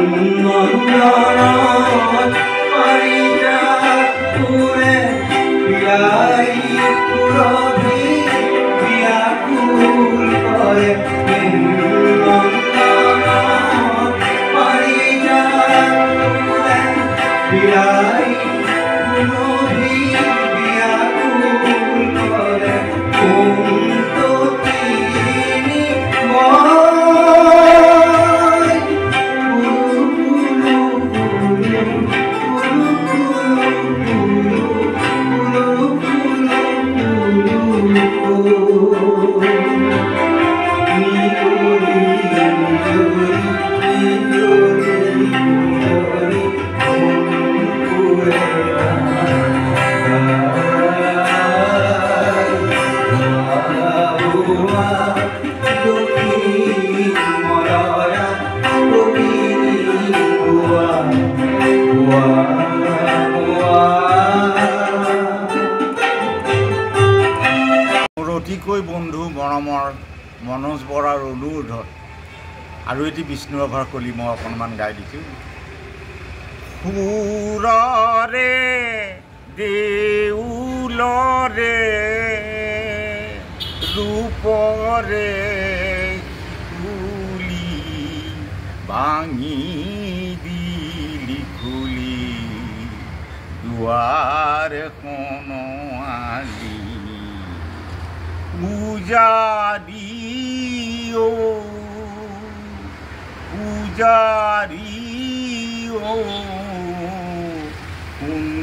নন্দনত পাৰিজাত ফুলে বিয়াই পুৰবী বিয়াকুল কৰে নন্দনত পাৰিজাত ফুলে বিয়াই পুৰবী বিয়াকুল কৰে অতিকৈ বন্ধু মৰমৰ মনোজ বৰাৰ অনুৰোধত আৰু এটি বিষ্ণু ৰাভাৰ কলি মই অকণমান গাই দিছোঁ। সুৰৰে দেউলৰে ৰূপৰে কুলি ভাঙি দিলি খুলি দুৱাৰখন আলি পূজাৰী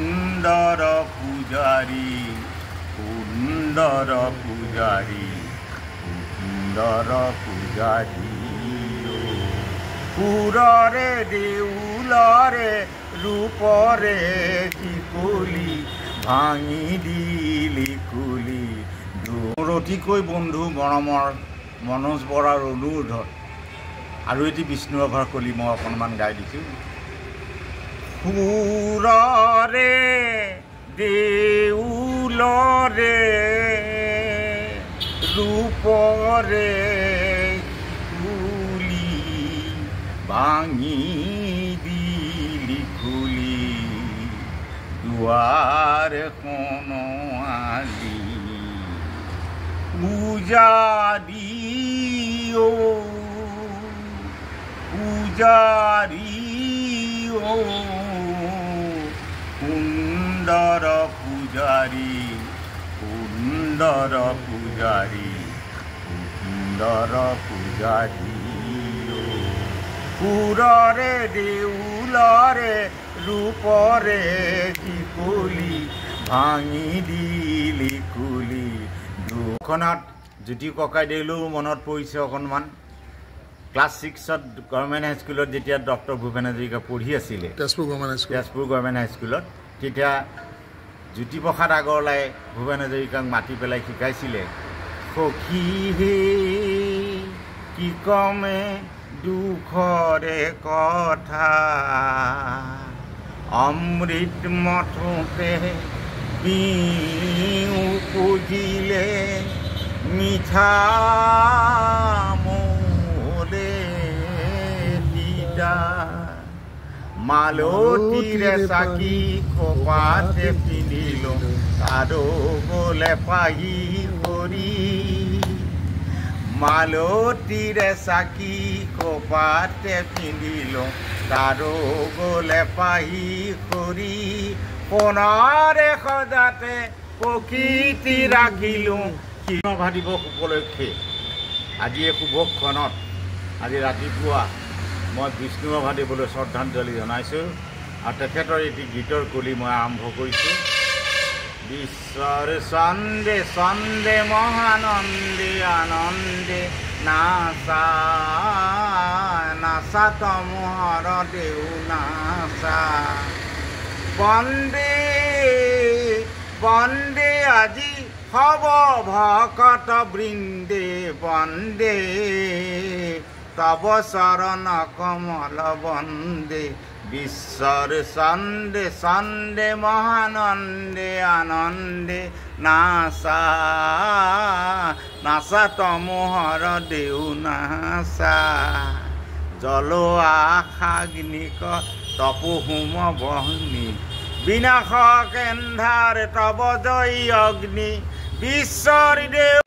সুন্দৰ পূজাৰী সুন্দৰ পূজাৰী সুন্দৰ পূজাৰী সুৰৰে দেউলৰে ৰূপৰে শিকলি ভাঙি দিলি খুলি মোৰ অতিকৈ বন্ধু মৰমৰ মনোজ বৰাৰ অনুৰোধত আৰু এটি বিষ্ণু ৰাভাৰ কলি মই অকণমান গাই দিছোঁ। সুৰৰে দেউলৰে ৰূপৰে কুলি ভাঙি দিলি খুলি দুৱাৰখন আলি পূজাৰী সুন্দৰ পূজাৰী সুন্দৰ পূজাৰী সুন্দৰ পূজাৰী সুৰৰে দেউলৰে ৰূপৰে শিকলি ভাঙি দিলি খুলি দুখনত জ্যোতি ককাইদেউলৈও মনত পৰিছে অকণমান। ক্লাছ 6ত গভৰ্ণমেণ্ট হাইস্কুলত যেতিয়া ডক্টৰ ভূপেন হাজৰিকা পঢ়ি আছিলে তেজপুৰ গভৰ্ণমেণ্ট হাইস্কুলত, তেতিয়া জ্যোতিপ্ৰসাদ আগৰৱালাই ভূপেন হাজৰিকাক মাতি পেলাই শিকাইছিলে, সখী হে কি কমে দুখৰে কথা অমৃত মথোতে পিউ পুজিলে মিঠা মালতীৰে চাকি খোপাতে পিন্ধিলো তাৰো গলে পাহি কৰি মালতীৰে চাকি খোপাতে পিন্ধিলো তাৰো গলে পাহি কৰি সোণৰে সজাতে প্ৰকৃতি ৰাখিলো। ৰাভা দিৱস উপলক্ষে আজি এই শুভক্ষণত আজি ৰাতিপুৱা মই বিষ্ণু ৰাভাদেৱলৈ শ্ৰদ্ধাঞ্জলি জনাইছোঁ আৰু তেখেতৰ এটি গীতৰ কলি মই আৰম্ভ কৰিছোঁ। বিশ্বৰ চন্দে চন্দে মহানন্দে আনন্দে নাচা নাচা তমোহৰ দেউ নাচা বন্দে বন্দে আজি হব ভকত বৃন্দে বন্দে তব চরণ কমল বন্দে বিশ্বর সন্দে সন্দে মহানন্দে আনন্দে নাসা নাসা তমোহর দেউ নাসা জলোৱা আশাগ্নিক তপোহোম বহ্নি বিনাশ কেন্ধাৰ তব জয়ী অগ্নি বিশ্বৰি দেৱ